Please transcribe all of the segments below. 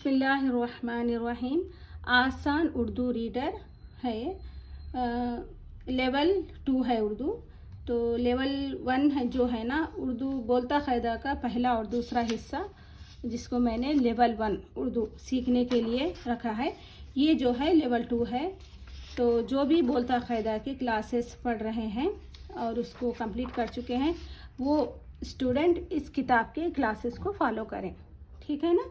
बिस्मिल्लाहिर्रहमानिर्रहीम। आसान उर्दू रीडर है, लेवल 2 है उर्दू। तो लेवल 1 है जो है ना उर्दू बोलता क़ायदा का पहला और दूसरा हिस्सा, जिसको मैंने लेवल 1 उर्दू सीखने के लिए रखा है। ये जो है लेवल 2 है। तो जो भी बोलता क़ायदा के क्लासेस पढ़ रहे हैं और उसको कंप्लीट कर चुके हैं, वो स्टूडेंट इस किताब के क्लासेस को फॉलो करें, ठीक है ना।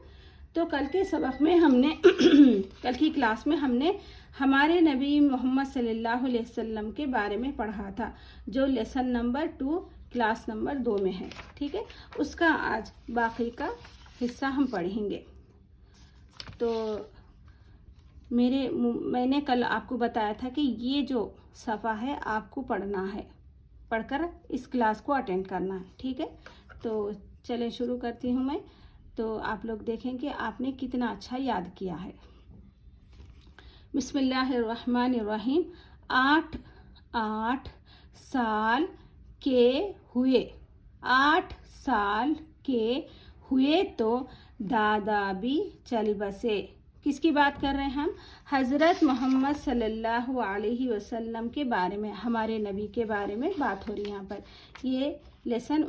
तो कल के सबक में हमने कल की क्लास में हमने हमारे नबी मोहम्मद सल्लल्लाहु अलैहि वसल्लम के बारे में पढ़ा था, जो लेसन नंबर 2 क्लास नंबर 2 में है, ठीक है। उसका आज बाकी का हिस्सा हम पढ़ेंगे। तो मैंने कल आपको बताया था कि ये जो सफ़ा है आपको पढ़ना है, पढ़कर इस क्लास को अटेंड करना है, ठीक है। तो चलें शुरू करती हूँ मैं। तो आप लोग देखें कि आपने कितना अच्छा याद किया है। बिस्मिल्लाहिर्रहमानिर्रहीम। 8 साल के हुए, 8 साल के हुए तो दादा भी चल बसे। किसकी बात कर रहे हैं हम? हज़रत मोहम्मद सल्लल्लाहु अलैहि वसल्लम के बारे में, हमारे नबी के बारे में बात हो रही है यहाँ पर। ये लेसन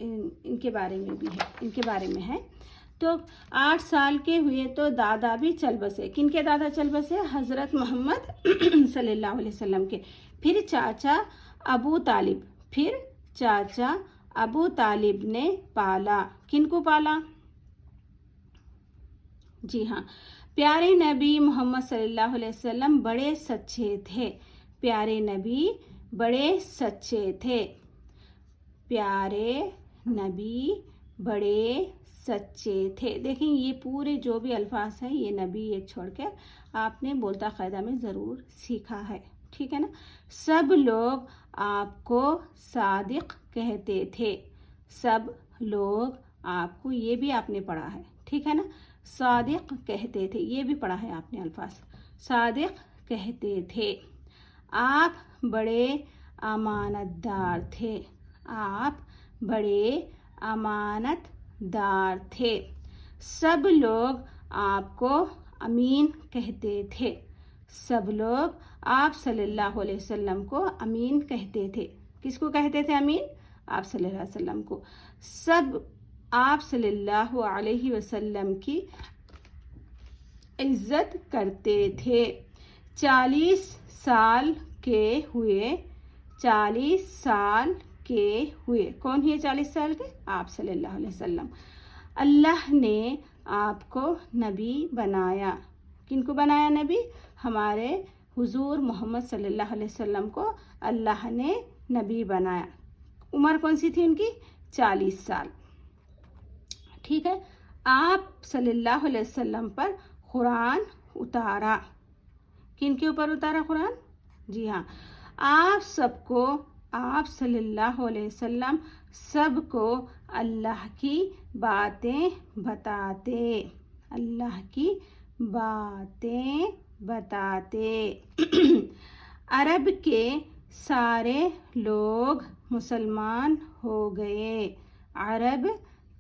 इनके बारे में भी है, इनके बारे में है। तो 8 साल के हुए तो दादा भी चल बसे। किनके दादा चल बसे? हज़रत मोहम्मद सल्लल्लाहु अलैहि वसल्लम के। फिर चाचा अबू तालिब, फिर चाचा अबू तालिब ने पाला। किनको पाला? जी हाँ, प्यारे नबी मोहम्मद सल्लल्लाहु अलैहि वसल्लम बड़े सच्चे थे। प्यारे नबी बड़े सच्चे थे। प्यारे नबी बड़े सच्चे थे। देखें, ये पूरे जो भी अल्फाज हैं, ये नबी एक छोड़कर आपने बोलता क़ायदा में ज़रूर सीखा है, ठीक है ना। सब लोग आपको सादिक कहते थे। सब लोग आपको, ये भी आपने पढ़ा है, ठीक है ना। सादिक कहते थे, ये भी पढ़ा है आपने अल्फाज। सादिक कहते थे। आप बड़े अमानतदार थे। आप बड़े अमानतदार थे। सब लोग आपको अमीन कहते थे। सब लोग आप सल्लल्लाहु अलैहि वसल्लम को अमीन कहते थे। किसको कहते थे अमीन? आप सल्लल्लाहु अलैहि वसल्लम को। सब आप सल्लल्लाहु अलैहि वसल्लम की इज्जत करते थे। 40 साल के हुए, 40 साल के हुए। कौन है 40 साल के? आप सल्लल्लाहु अलैहि वसल्लम। अल्लाह ने आपको नबी बनाया। किनको बनाया नबी? हमारे हुजूर मोहम्मद सल्लल्लाहु अलैहि वसल्लम को अल्लाह ने नबी बनाया। उम्र कौन सी थी उनकी? 40 साल, ठीक है। आप सल्लल्लाहु अलैहि वसल्लम पर कुरान उतारा। किनके ऊपर उतारा कुरान? जी हाँ, आप सबको, आप सल्लल्लाहु अलैहि वसल्लम सबको अल्लाह की बातें बताते। अल्लाह की बातें बताते। अरब के सारे लोग मुसलमान हो गए। अरब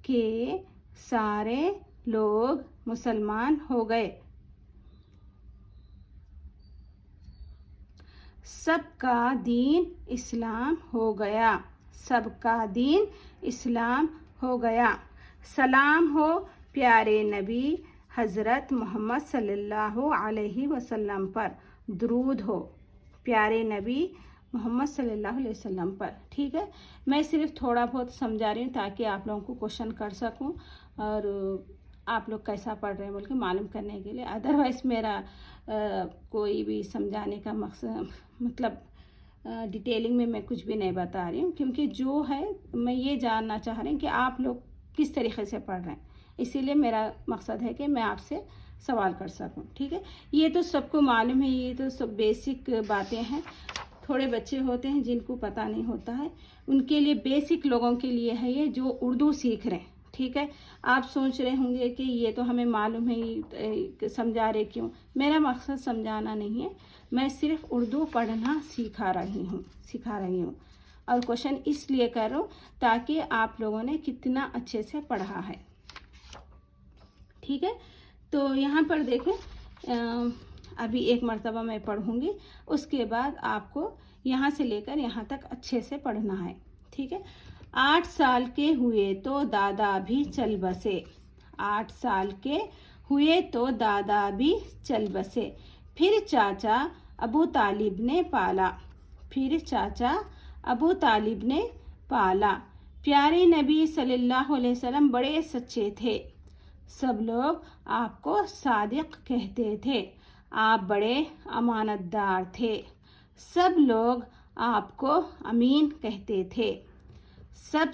के सारे लोग मुसलमान हो गए। सबका दीन इस्लाम हो गया। सबका दीन इस्लाम हो गया। सलाम हो प्यारे नबी हज़रत मोहम्मद सल्लल्लाहु अलैहि वसल्लम पर। दरूद हो प्यारे नबी मोहम्मद सल्लल्लाहु अलैहि वसल्लम पर, ठीक है। मैं सिर्फ थोड़ा बहुत समझा रही हूँ ताकि आप लोगों को क्वेश्चन कर सकूँ और आप लोग कैसा पढ़ रहे हैं बोल के मालूम करने के लिए। अदरवाइज़ मेरा कोई भी समझाने का मकसद, मतलब डिटेलिंग में मैं कुछ भी नहीं बता रही हूँ, क्योंकि जो है मैं ये जानना चाह रही हूँ कि आप लोग किस तरीके से पढ़ रहे हैं। इसीलिए मेरा मकसद है कि मैं आपसे सवाल कर सकूँ, ठीक है। ये तो सबको मालूम है, ये तो सब बेसिक बातें हैं। थोड़े बच्चे होते हैं जिनको पता नहीं होता है, उनके लिए, बेसिक लोगों के लिए है ये जो उर्दू सीख रहे हैं, ठीक है। आप सोच रहे होंगे कि ये तो हमें मालूम है, समझा रहे क्यों? मेरा मकसद समझाना नहीं है, मैं सिर्फ उर्दू पढ़ना सिखा रही हूँ। और क्वेश्चन इसलिए कर रहा हूँ ताकि आप लोगों ने कितना अच्छे से पढ़ा है, ٹھیک ہے. تو یہاں پر دیکھیں ابھی ایک مرتبہ میں پڑھوں گی، اس کے بعد آپ کو یہاں سے لے کر یہاں تک اچھے سے پڑھنا ہے. ٹھیک ہے. 8 سال کے ہوئے تو دادا بھی چل بسے. 8 سال کے ہوئے تو دادا بھی چل بسے. پھر چاچا ابو طالب نے پالا. پھر چاچا ابو طالب نے پالا. پیارے نبی صلی اللہ علیہ وسلم بڑے سچے تھے. سب لوگ آپ کو صادق کہتے تھے. آپ بڑے امانت دار تھے. سب لوگ آپ کو امین کہتے تھے. سب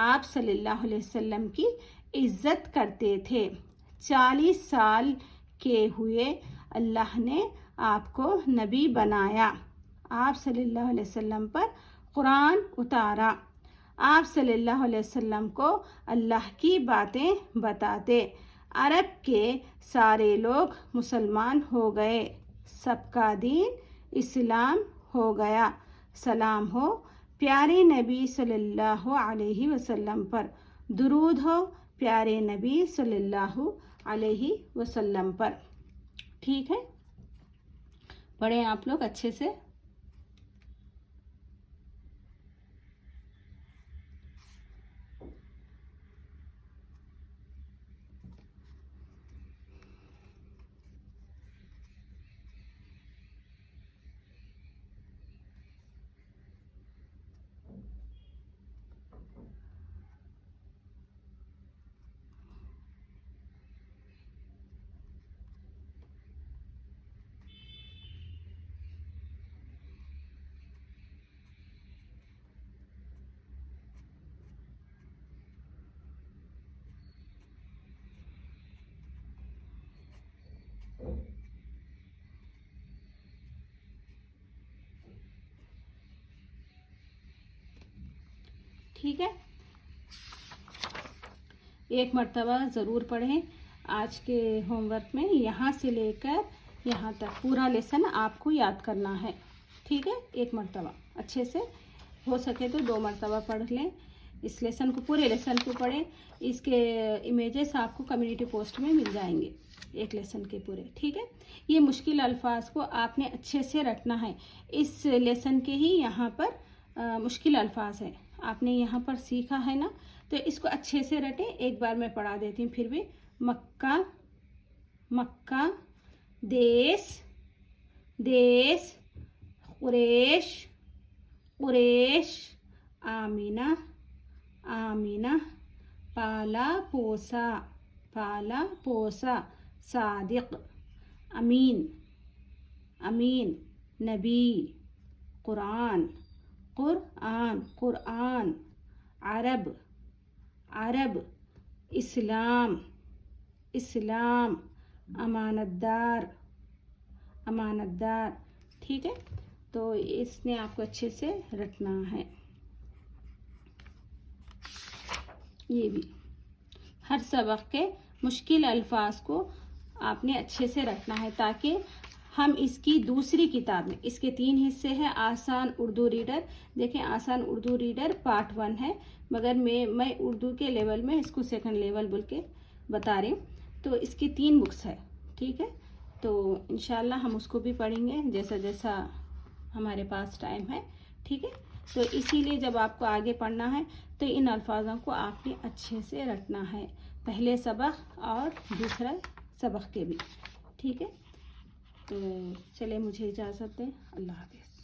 آپ صلی اللہ علیہ وسلم کی عزت کرتے تھے. 40 سال کے ہوئے اللہ نے آپ کو نبی بنایا. آپ صلی اللہ علیہ وسلم پر قرآن اتارا. آپ صلی اللہ علیہ وسلم کو اللہ کی باتیں بتاتے. عرب کے سارے لوگ مسلمان ہو گئے. سب کا دین اسلام ہو گیا. سلام ہو پیارے نبی صلی اللہ علیہ وسلم پر. درود ہو پیارے نبی صلی اللہ علیہ وسلم پر. ٹھیک ہے. پڑھیں آپ لوگ اچھے سے. ٹھیک ہے. ایک مرتبہ ضرور پڑھیں. آج کے ہوم ورک میں یہاں سے لے کر یہاں تک پورا لیسن آپ کو یاد کرنا ہے. ٹھیک ہے. ایک مرتبہ اچھے سے، ہو سکے تو 2 مرتبہ پڑھ لیں. اس لیسن کو، پورے لیسن کو پڑھیں. اس کے امیجز آپ کو کمیونٹی پوسٹ میں مل جائیں گے ایک لیسن کے پورے. ٹھیک ہے. یہ مشکل الفاظ کو آپ نے اچھے سے رٹنا ہے. اس لیسن کے ہی یہاں پر مشکل الفاظ ہیں. آپ نے یہاں پر سیکھا ہے نا، تو اس کو اچھے سے رٹیں. ایک بار میں پڑھا دیتی ہوں پھر بھی. مکہ، مکہ. دیس، دیس. قریش، قریش. آمینہ، آمینہ. پالا پوسا، پالا پوسا. صادق، امین، امین. نبی، قرآن، قرآن، قرآن. عرب، عرب. اسلام، اسلام. امانت دار، امانت دار. ٹھیک ہے. تو اس نے آپ کو اچھے سے رٹنا ہے. یہ بھی ہر سبق کے مشکل الفاظ کو آپ نے اچھے سے رکھنا ہے، تاکہ ہم اس کی دوسری کتاب میں، اس کے 3 حصے ہیں. آسان اردو ریڈر، دیکھیں آسان اردو ریڈر پارٹ 1 ہے، مگر میں اردو کے لیول میں اس کو سیکنڈ لیول بول کے بتا رہی ہوں. تو اس کی 3 بکس ہے. ٹھیک ہے. تو انشاءاللہ ہم اس کو بھی پڑھیں گے جیسا جیسا ہمارے پاس ٹائم ہے. ٹھیک ہے. تو اسی لیے جب آپ کو آگے پڑھنا ہے تو ان الفاظوں کو آپ نے اچھے سے رٹنا ہے، پہلے سبق اور دوسرا سبق کے بھی. ٹھیک ہے. تو چلے مجھے اجازت دیں. اللہ حافظ.